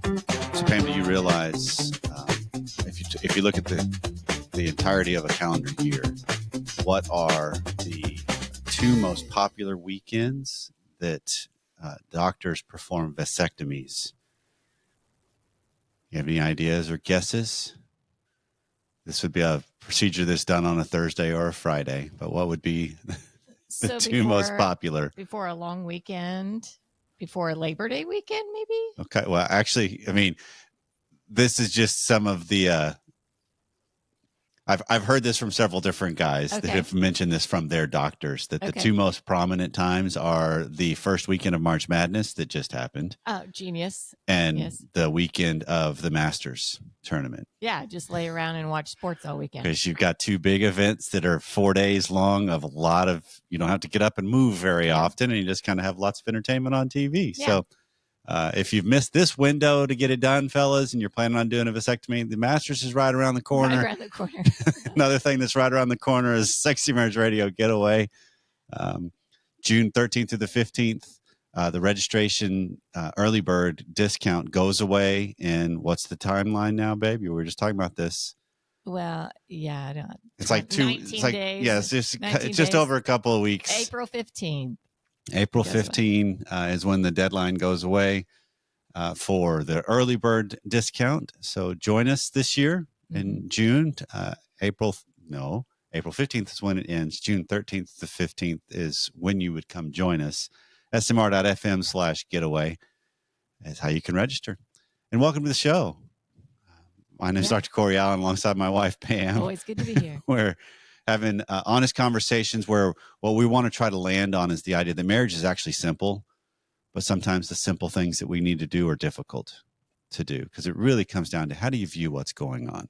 So, Pam, do you realize if you look at the entirety of a calendar year, what are the two most popular weekends that doctors perform vasectomies? You have any ideas or guesses? This would be a procedure that's done on a Thursday or a Friday, but what would be the two most popular? Before a long weekend, before a Labor Day weekend, maybe? Okay, well, actually, I mean, this is just some of the I've heard this from several different guys that have mentioned this from their doctors, that the two most prominent times are the first weekend of March Madness that just happened. Oh, genius. And the weekend of the Masters tournament. Yeah, just lay around and watch sports all weekend. Because you've got two big events that are 4 days long of a lot of, you don't have to get up and move very often, and you just kind of have lots of entertainment on TV. Yeah. So if you've missed this window to get it done, fellas, and you're planning on doing a vasectomy, the Masters is right around the corner. Right around the corner. Another thing that's right around the corner is Sexy Marriage Radio Getaway, June 13th through the 15th. The registration early bird discount goes away. And what's the timeline now, babe? We were just talking about this. Well, yeah, I don't. It's like 19 days. Yeah, it's just over a couple of weeks. April 15th. April 15 is when the deadline goes away for the early bird discount. So join us this year in June. April 15th is when it ends. June 13th to 15th is when you would come join us. smr.fm/getaway is how you can register. And welcome to the show. My name is Dr. Corey Allen alongside my wife, Pam. Always good to be here. We're having honest conversations where what we want to try to land on is the idea that marriage is actually simple, but sometimes the simple things that we need to do are difficult to do because it really comes down to how do you view what's going on?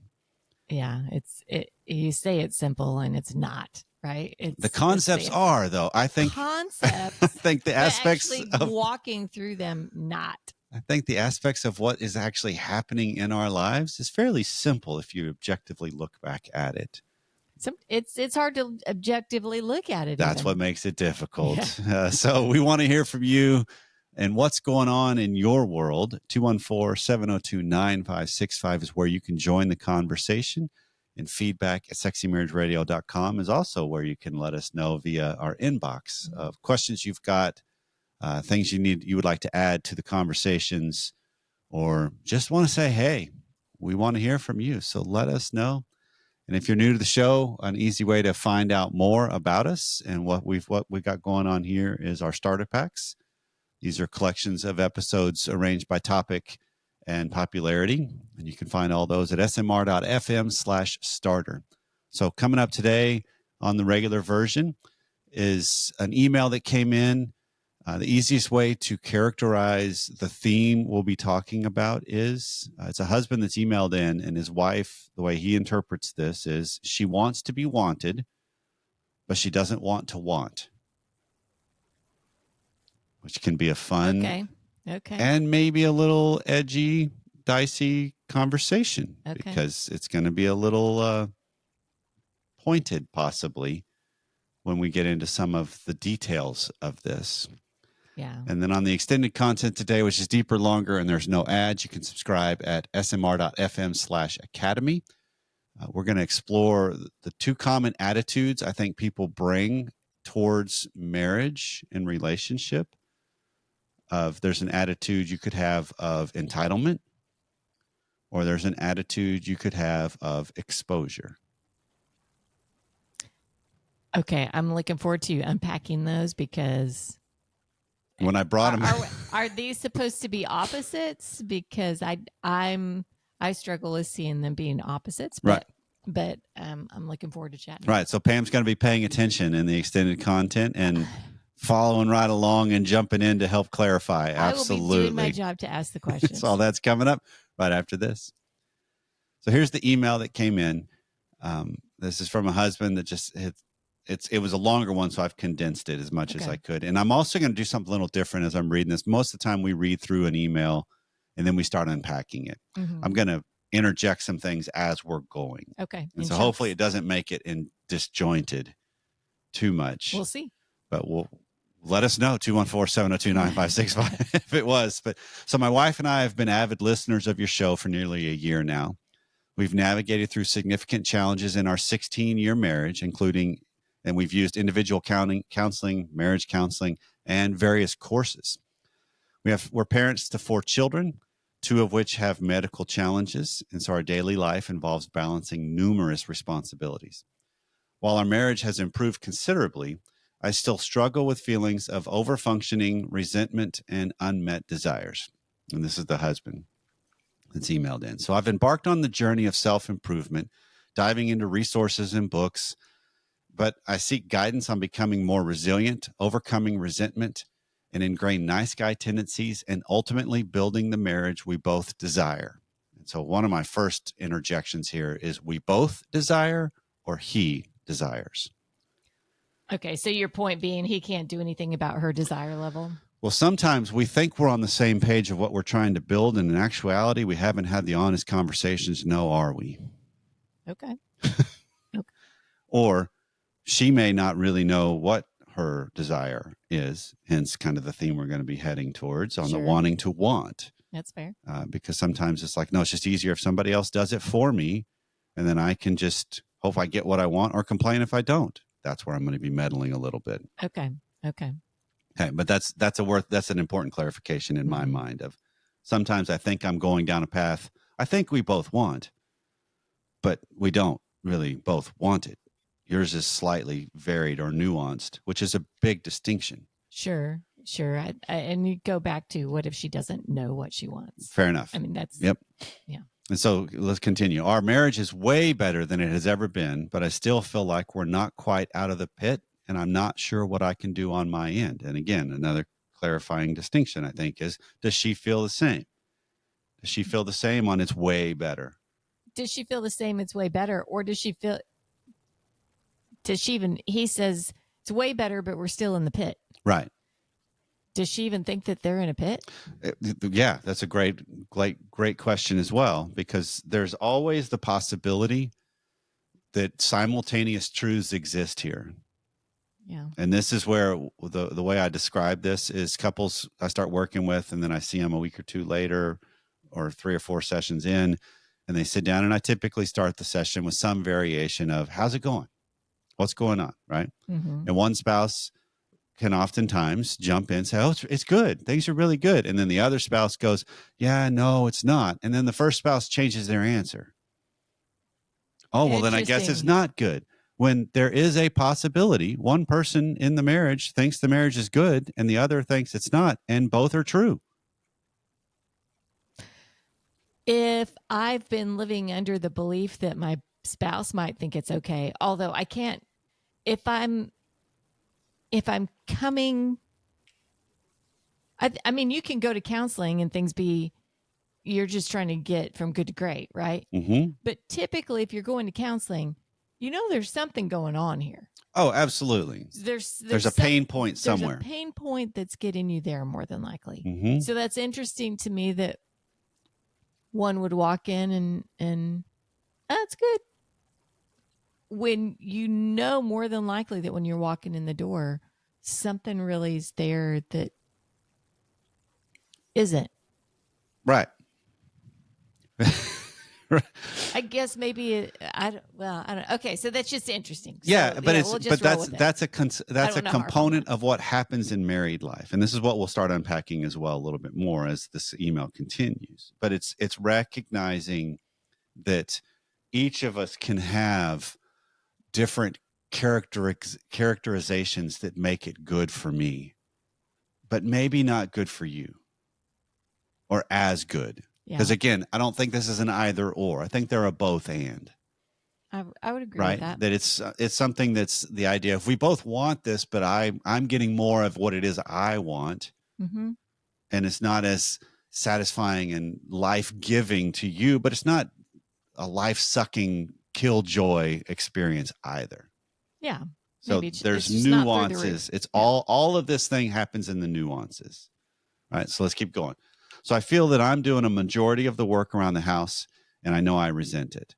Yeah, you say it's simple and it's not, right? The concepts are, though. I think concepts. I think the aspects of walking through them, not. I think the aspects of what is actually happening in our lives is fairly simple if you objectively look back at it. It's hard to objectively look at it. That's what makes it difficult. Yeah. So we want to hear from you and what's going on in your world. 214-702-9565 is where you can join the conversation. And feedback at sexymarriageradio.com is also where you can let us know via our inbox of questions you've got, things you would like to add to the conversations, or just want to say, hey, we want to hear from you. So let us know. And if you're new to the show, an easy way to find out more about us and what we got going on here is our starter packs. These are collections of episodes arranged by topic and popularity, and you can find all those at smr.fm/starter. So coming up today on the regular version is an email that came in. The easiest way to characterize the theme we'll be talking about is it's a husband that's emailed in, and his wife, the way he interprets this is she wants to be wanted, but she doesn't want to want, which can be a fun and maybe a little edgy, dicey conversation because it's going to be a little pointed possibly when we get into some of the details of this. Yeah. And then on the extended content today, which is deeper, longer, and there's no ads, you can subscribe at smr.fm/academy. We're going to explore the two common attitudes I think people bring towards marriage and relationship. There's an attitude you could have of entitlement, or there's an attitude you could have of exposure. Okay, I'm looking forward to unpacking those because when I brought them, are these supposed to be opposites? Because I struggle with seeing them being opposites, but, right. I'm looking forward to chatting. Right. So Pam's going to be paying attention in the extended content and following right along and jumping in to help clarify. Absolutely. I will be doing my job to ask the questions. So that's coming up right after this. So here's the email that came in. This is from a husband that just it was a longer one, so I've condensed it as much as I could. And I'm also going to do something a little different as I'm reading this. Most of the time we read through an email and then we start unpacking it. Mm-hmm. I'm going to interject some things as we're going. Okay. And so hopefully it doesn't make it disjointed too much. We'll see. But let us know, 214-702-9565 if it was. But so my wife and I have been avid listeners of your show for nearly a year now. We've navigated through significant challenges in our 16-year marriage, including, and we've used individual counseling, marriage counseling, and various courses. We're parents to 4 children, 2 of which have medical challenges, and so our daily life involves balancing numerous responsibilities. While our marriage has improved considerably, I still struggle with feelings of overfunctioning, resentment, and unmet desires. And this is the husband that's emailed in. So I've embarked on the journey of self-improvement, diving into resources and books, but I seek guidance on becoming more resilient, overcoming resentment, and ingrain nice guy tendencies, and ultimately building the marriage we both desire. And so one of my first interjections here is we both desire, or he desires. Okay, so your point being he can't do anything about her desire level? Well, sometimes we think we're on the same page of what we're trying to build, and in actuality, we haven't had the honest conversations. No, are we? Okay. Or she may not really know what her desire is, hence kind of the theme we're going to be heading towards on the wanting to want. That's fair. Because sometimes it's like, no, it's just easier if somebody else does it for me, and then I can just hope I get what I want or complain if I don't. That's where I'm going to be meddling a little bit. Okay. Okay, but that's an important clarification in my mind of sometimes I think I'm going down a path I think we both want, but we don't really both want it. Yours is slightly varied or nuanced, which is a big distinction. Sure. And you go back to what if she doesn't know what she wants? Fair enough. I mean, that's... Yep. Yeah. And so let's continue. Our marriage is way better than it has ever been, but I still feel like we're not quite out of the pit, and I'm not sure what I can do on my end. And again, another clarifying distinction, I think, is does she feel the same? Does she feel the same on it's way better? Does she feel the same it's way better? Or does she feel... he says it's way better, but we're still in the pit. Right. Does she even think that they're in a pit? Yeah, that's a great question as well, because there's always the possibility that simultaneous truths exist here. Yeah. And this is where the way I describe this is couples I start working with, and then I see them a week or 2 later or 3 or 4 sessions in, and they sit down, and I typically start the session with some variation of how's it going? What's going on? Right. Mm-hmm. And one spouse can oftentimes jump in and say, oh, it's good. Things are really good. And then the other spouse goes, yeah, no, it's not. And then the first spouse changes their answer. Oh, well, then I guess it's not good. When there is a possibility, one person in the marriage thinks the marriage is good and the other thinks it's not, and both are true. If I've been living under the belief that my spouse might think it's okay, although I can't, if I'm coming, I mean, you can go to counseling and things you're just trying to get from good to great, right? Mm-hmm. But typically, if you're going to counseling, there's something going on here. Oh, absolutely. There's a pain point somewhere. There's a pain point that's getting you there more than likely. Mm-hmm. So that's interesting to me that one would walk in and that's good. When more than likely that when you're walking in the door, something really is there that isn't. Right. I guess maybe I don't. Okay, so that's just interesting. So, yeah, but that's a component of what happens in married life, and this is what we'll start unpacking as well a little bit more as this email continues. But it's recognizing that each of us can have different characterizations that make it good for me, but maybe not good for you, or as good. Because again, I don't think this is an either or. I think they're a both and. I would agree with that. That it's something that's the idea. If we both want this, but I'm getting more of what it is I want, mm-hmm. and it's not as satisfying and life-giving to you, but it's not a life-sucking killjoy experience either. Yeah. So there's nuances. It's all of this thing happens in the nuances. All right. So let's keep going. So I feel that I'm doing a majority of the work around the house, and I know I resent it.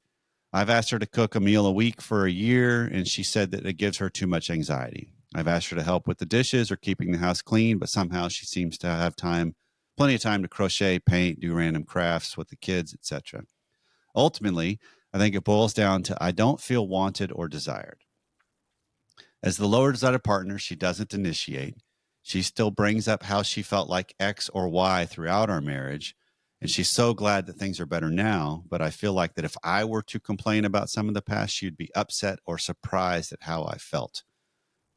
I've asked her to cook a meal a week for a year, and she said that it gives her too much anxiety. I've asked her to help with the dishes or keeping the house clean, but somehow she seems to have plenty of time to crochet, paint, do random crafts with the kids, etc. Ultimately, I think it boils down to I don't feel wanted or desired. As the lower desired partner, she doesn't initiate. She still brings up how she felt like X or Y throughout our marriage. And she's so glad that things are better now. But I feel like that if I were to complain about some of the past, she'd be upset or surprised at how I felt.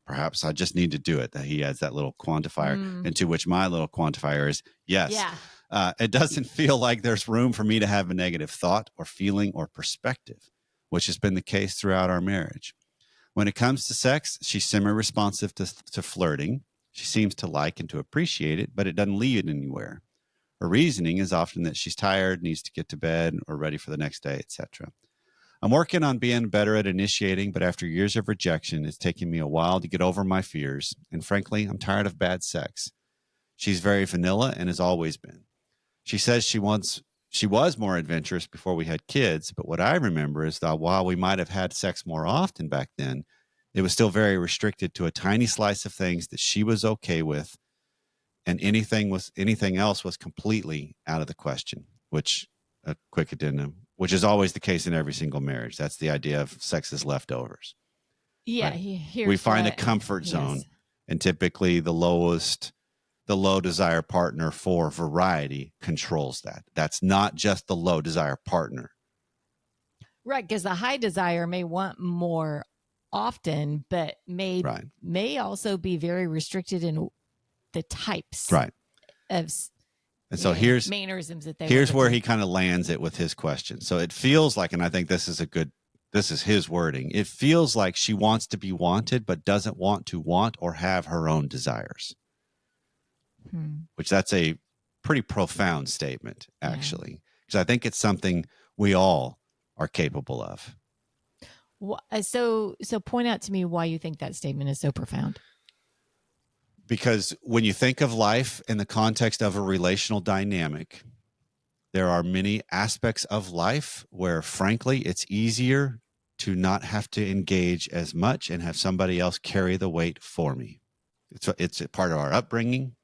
Perhaps I just need to do it. That he adds that little quantifier, into which my little quantifier is yes. Yeah. It doesn't feel like there's room for me to have a negative thought or feeling or perspective, which has been the case throughout our marriage. When it comes to sex, she's semi-responsive to flirting. She seems to like and to appreciate it, but it doesn't lead anywhere. Her reasoning is often that she's tired, needs to get to bed, or ready for the next day, etc. I'm working on being better at initiating, but after years of rejection, it's taken me a while to get over my fears. And frankly, I'm tired of bad sex. She's very vanilla and has always been. She says she was more adventurous before we had kids, but what I remember is that while we might have had sex more often back then, it was still very restricted to a tiny slice of things that she was okay with, and anything else was completely out of the question, which a quick addendum, which is always the case in every single marriage. That's the idea of sex as leftovers. Yeah. Right? We find a comfort zone, and typically the low desire partner for variety controls that. That's not just the low desire partner. Right, because the high desire may want more often, but may also be very restricted in the types right. of and so here's mannerisms that they here's where he kind of lands it with his question. So it feels like, and I think this is his wording. It feels like she wants to be wanted, but doesn't want to want or have her own desires. Which that's a pretty profound statement, actually, because I think it's something we all are capable of. So point out to me why you think that statement is so profound. Because when you think of life in the context of a relational dynamic, there are many aspects of life where, frankly, it's easier to not have to engage as much and have somebody else carry the weight for me. It's a part of our upbringing.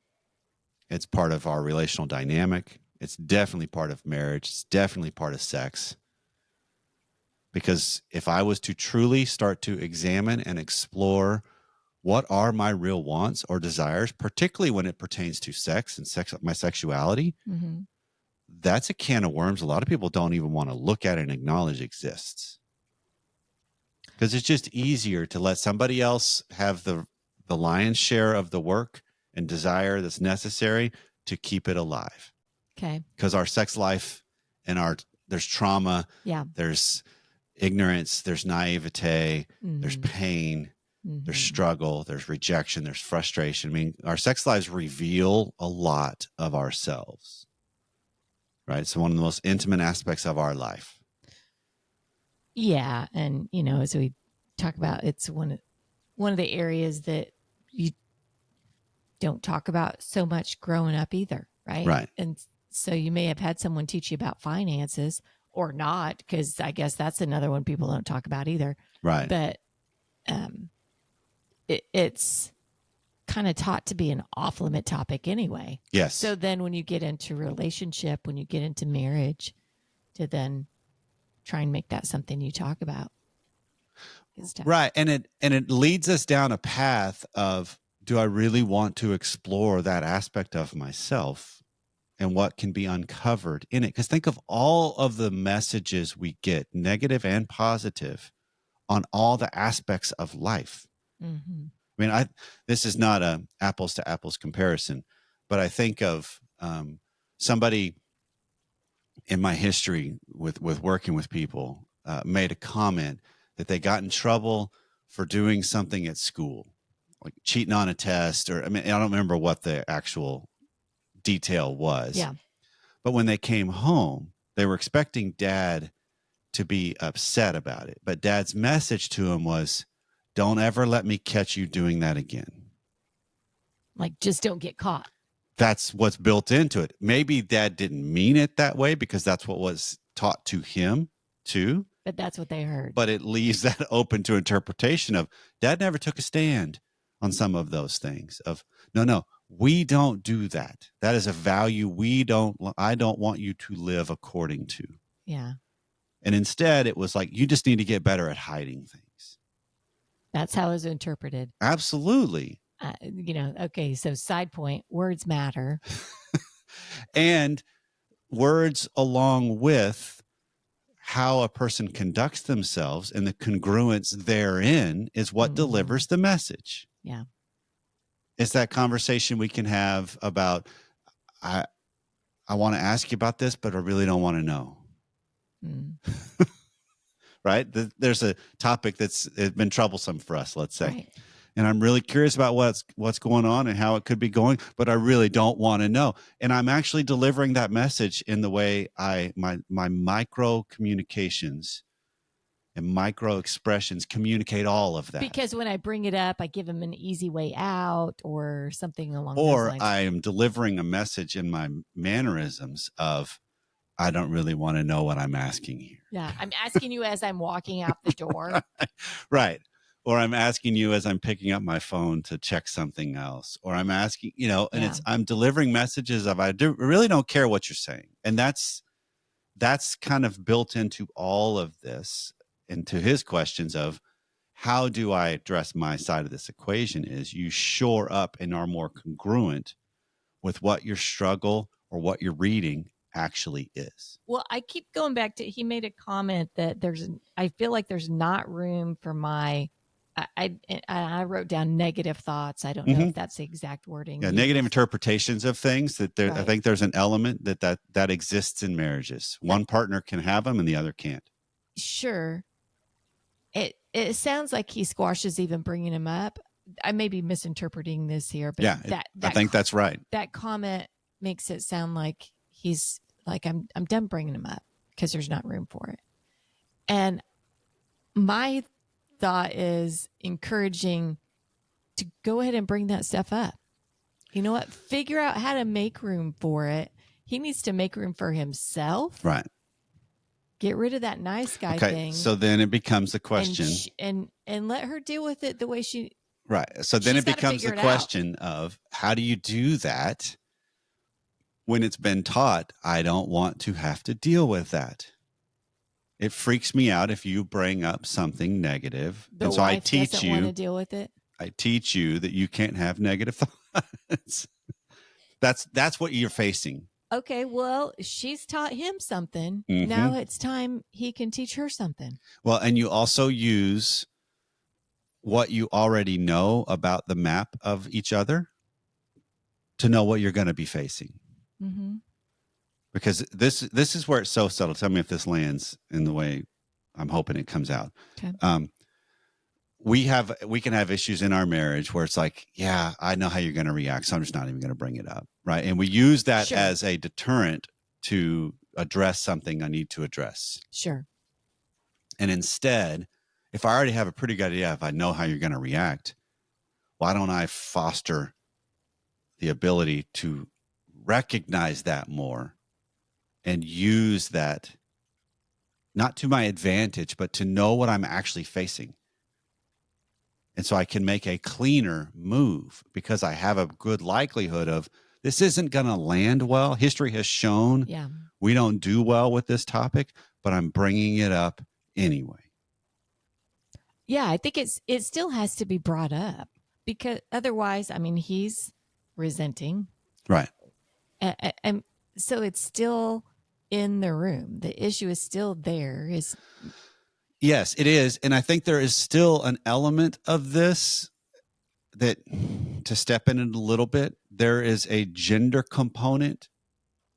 It's part of our relational dynamic. It's definitely part of marriage. It's definitely part of sex. Because if I was to truly start to examine and explore what are my real wants or desires, particularly when it pertains to sex and my sexuality, that's a can of worms a lot of people don't even want to look at and acknowledge exists. Because it's just easier to let somebody else have the lion's share of the work and desire that's necessary to keep it alive. Okay. Because our sex life and there's trauma, there's ignorance, there's naivete, there's pain, there's struggle, there's rejection, there's frustration. I mean, our sex lives reveal a lot of ourselves, right? It's one of the most intimate aspects of our life. Yeah. And, as we talk about, it's one of the areas that you don't talk about so much growing up either, right? Right. And so you may have had someone teach you about finances or not, because I guess that's another one people don't talk about either. Right. But it's kind of taught to be an off-limit topic anyway. Yes. So then when you get into relationship, when you get into marriage, to then try and make that something you talk about. Right. And it leads us down a path of, do I really want to explore that aspect of myself and what can be uncovered in it? Because think of all of the messages we get, negative and positive, on all the aspects of life. I mean, this is not a apples to apples comparison, but I think of somebody in my history with working with people made a comment that they got in trouble for doing something at school, like cheating on a test, or I don't remember what the actual detail was. Yeah. But when they came home, they were expecting dad to be upset about it. But dad's message to him was, don't ever let me catch you doing that again. Like, just don't get caught. That's what's built into it. Maybe dad didn't mean it that way because that's what was taught to him too. But that's what they heard. But it leaves that open to interpretation of dad never took a stand on some of those things of, no, we don't do that. That is a value I don't want you to live according to. Yeah. And instead it was like, you just need to get better at hiding things. That's how it was interpreted. Absolutely. Okay. So side point, words matter. And words along with how a person conducts themselves and the congruence therein is what delivers the message. Yeah. It's that conversation we can have about, I want to ask you about this, but I really don't want to know. Right? There's a topic that's been troublesome for us, let's say. Right. And I'm really curious about what's going on and how it could be going, but I really don't want to know. And I'm actually delivering that message in the way my micro communications and micro expressions communicate all of that. Because when I bring it up, I give them an easy way out or something along those lines. Or I am delivering a message in my mannerisms of, I don't really want to know what I'm asking here. Yeah, I'm asking you as I'm walking out the door. Right. Or I'm asking you as I'm picking up my phone to check something else. Or I'm asking, and I'm delivering messages of, really don't care what you're saying. And that's kind of built into all of this, into his questions of, how do I address my side of this equation, is you shore up and are more congruent with what your struggle or what you're reading actually is. Well, I keep going back to, he made a comment that I feel like there's not room for I wrote down negative thoughts. I don't know if that's the exact wording. Yeah, negative interpretations of things that right. I think there's an element that exists in marriages. One partner can have them and the other can't. Sure. It sounds like he squashes even bringing him up. I may be misinterpreting this here, but yeah, I think that's right. That comment makes it sound like he's like, I'm done bringing him up because there's not room for it. And my thought is encouraging to go ahead and bring that stuff up. You know what? Figure out how to make room for it. He needs to make room for himself. Right. Get rid of that nice guy thing. So then it becomes the question. And let her deal with it the way she. Right. So then it becomes the question of, how do you do that when it's been taught, I don't want to have to deal with that. It freaks me out if you bring up something negative. The and so I teach you want to deal with it. I teach you that you can't have negative thoughts. That's what you're facing. Okay, well, she's taught him something. Mm-hmm. Now it's time he can teach her something. Well, and you also use what you already know about the map of each other to know what you're going to be facing. Mm-hmm. Because this is where it's so subtle. Tell me if this lands in the way I'm hoping it comes out. Okay. We can have issues in our marriage where it's like, yeah, I know how you're going to react, so I'm just not even going to bring it up, right? And we use that as a deterrent to address something I need to address. Sure. And instead, if I already have a pretty good idea, if I know how you're going to react, why don't I foster the ability to recognize that more and use that not to my advantage, but to know what I'm actually facing. And so I can make a cleaner move because I have a good likelihood of this isn't going to land well. History has shown we don't do well with this topic, but I'm bringing it up anyway. Yeah, I think it still has to be brought up because otherwise, I mean, he's resenting. Right. And so it's still in the room. The issue is still there. Yes, it is. And I think there is still an element of this that, to step in it a little bit, there is a gender component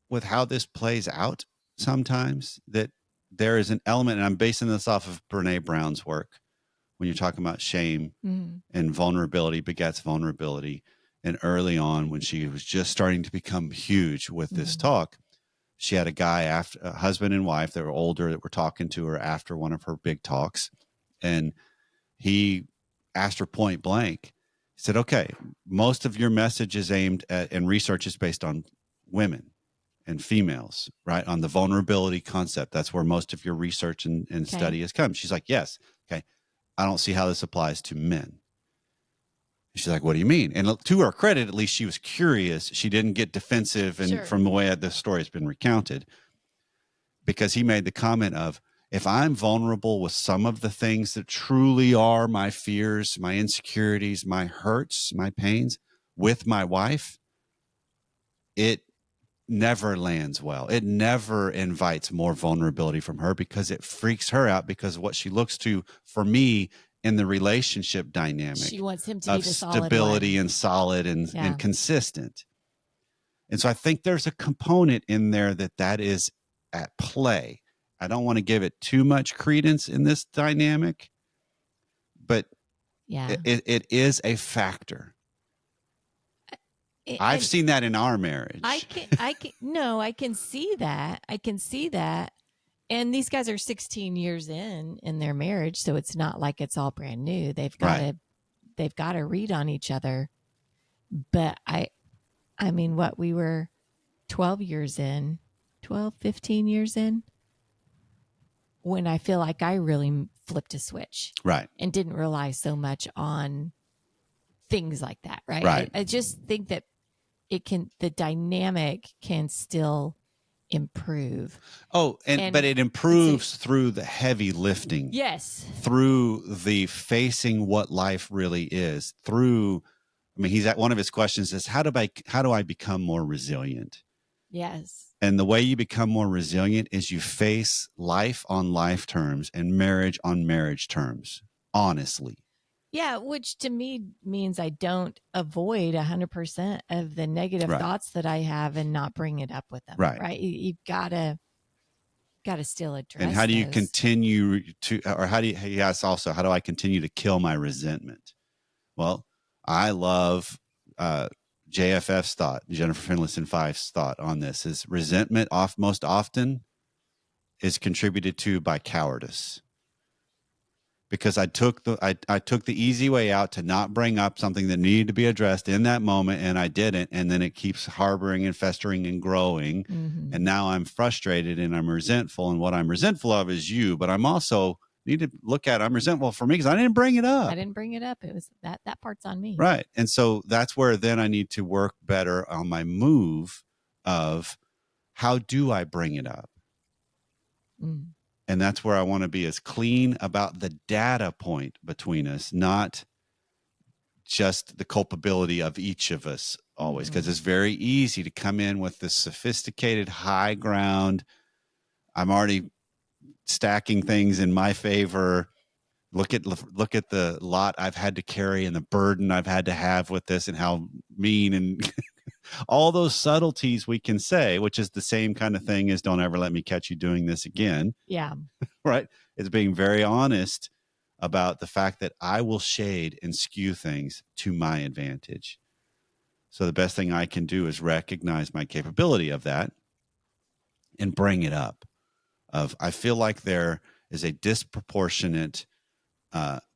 with how this plays out sometimes, that there is an element, and I'm basing this off of Brene Brown's work, when you're talking about shame and vulnerability begets vulnerability. And early on, when she was just starting to become huge with this talk, she had a husband and wife that were older that were talking to her after one of her big talks. And he asked her point blank, he said, okay, most of your message is aimed at, and research is based on women and females, right? On the vulnerability concept. That's where most of your research and study has come. She's like, yes. Okay. I don't see how this applies to men. She's like, what do you mean? And to her credit, at least she was curious. She didn't get defensive, and Sure. from the way the story has been recounted, because he made the comment of, if I'm vulnerable with some of the things that truly are my fears, my insecurities, my hurts, my pains with my wife, it never lands well. It never invites more vulnerability from her, because it freaks her out, because what she looks to for me in the relationship dynamic, She wants him to be of the solid stability one. and solid and, Yeah. and consistent. And so I think there's a component in there that is at play. I don't want to give it too much credence in this dynamic, but Yeah. it is a factor. I've And seen that in our marriage. I can see that. I can see that. And these guys are 16 years in their marriage, so it's not like it's all brand new. They've got to read on each other. But I mean, what, we were 12, 15 years in, when I feel like I really flipped a switch. Right. And didn't rely so much on things like that. Right. Right. I just think that the dynamic can still improve. Oh, but it improves through the heavy lifting. Yes. Through the facing what life really is. Through, I mean, he's at one of his questions is, how do I become more resilient? Yes. And the way you become more resilient is you face life on life terms and marriage on marriage terms, honestly. Yeah, which to me means I don't avoid 100% of the negative thoughts that I have and not bring it up with them. Right. You've got to still address. And how do you those. continue to, or how do you, he asks also, how do I continue to kill my resentment? Well, I love JFF's thought, Jennifer Finlayson Fife's thought on this is resentment most often is contributed to by cowardice. Because I took the easy way out to not bring up something that needed to be addressed in that moment, and I didn't, and then it keeps harboring and festering and growing, and now I'm frustrated and I'm resentful, and what I'm resentful of is you, but I'm also need to look at I'm resentful for me because I didn't bring it up. It was that part's on me. Right, and so that's where then I need to work better on my move of how do I bring it up. And that's where I want to be as clean about the data point between us, not just the culpability of each of us always, because it's very easy to come in with this sophisticated high ground. I'm already stacking things in my favor. Look at the lot I've had to carry and the burden I've had to have with this and how mean and all those subtleties we can say, which is the same kind of thing as don't ever let me catch you doing this again. Yeah. Right. It's being very honest about the fact that I will shade and skew things to my advantage. So the best thing I can do is recognize my capability of that and bring it up. I feel like there is a disproportionate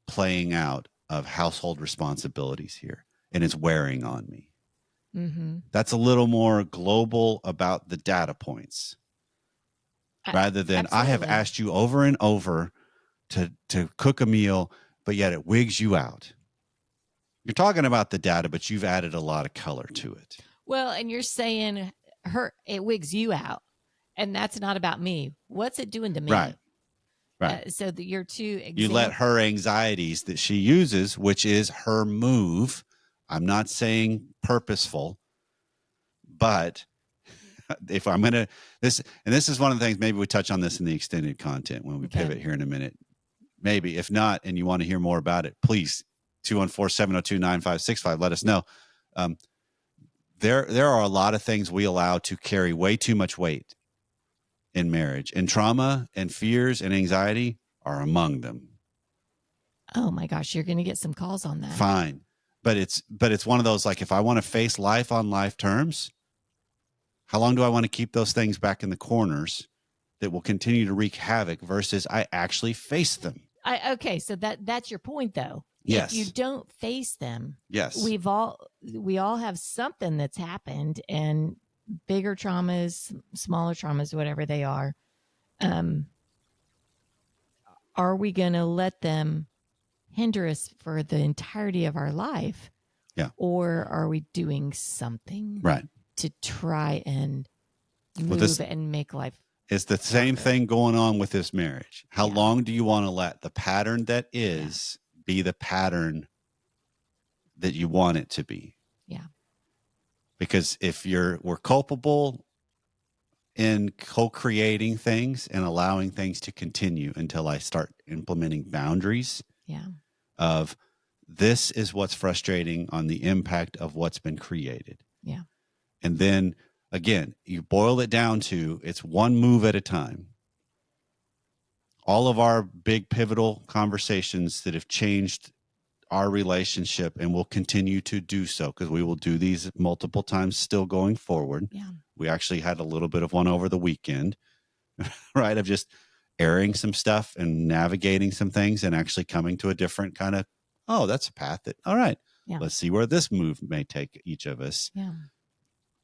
playing out of household responsibilities here, and it's wearing on me. That's a little more global about the data points rather than I have asked you over and over to cook a meal, but yet it wigs you out. You're talking about the data, but you've added a lot of color to it. Well, and you're saying it wigs you out, and that's not about me. What's it doing to me? Right. Right. So that you're too. You let her anxieties that she uses, which is her move. I'm not saying purposeful, but if I'm going to this is one of the things, maybe we touch on this in the extended content when we pivot here in a minute. Maybe if not, and you want to hear more about it, please 214-702-9565. Let us know. There are a lot of things we allow to carry way too much weight in marriage, and trauma and fears and anxiety are among them. Oh my gosh, you're going to get some calls on that. Fine. But it's one of those, like, if I want to face life on life terms, how long do I want to keep those things back in the corners that will continue to wreak havoc versus I actually face them? Okay, so that's your point, though. Yes. If you don't face them, yes, we all have something that's happened, and bigger traumas, smaller traumas, whatever they are. Are we going to let them hinder us for the entirety of our life, Yeah. Or are we doing something Right. to try and move this- and make life? It's the same darker. thing going on with this marriage. How Yeah. long do you want to let the pattern that is be the pattern that you want it to be? Yeah. Because if we're culpable in co-creating things and allowing things to continue until I start implementing boundaries Yeah. of this is what's frustrating on the impact of what's been created. Yeah. And then again, you boil it down to it's one move at a time. All of our big pivotal conversations that have changed our relationship and will continue to do so because we will do these multiple times still going forward. Yeah. We actually had a little bit of one over the weekend, right? Of just airing some stuff and navigating some things and actually coming to a different kind of, oh, that's a path that, all right, Yeah. let's see where this move may take each of us. Yeah.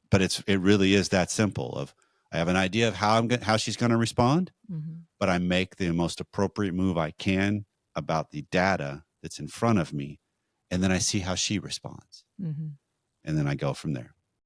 But it really is that simple of I have an idea of how she's going to respond, Mm-hmm. but I make the most appropriate move I can about the data that's in front of me. And then I see how she responds. Mm-hmm. And then I go from there.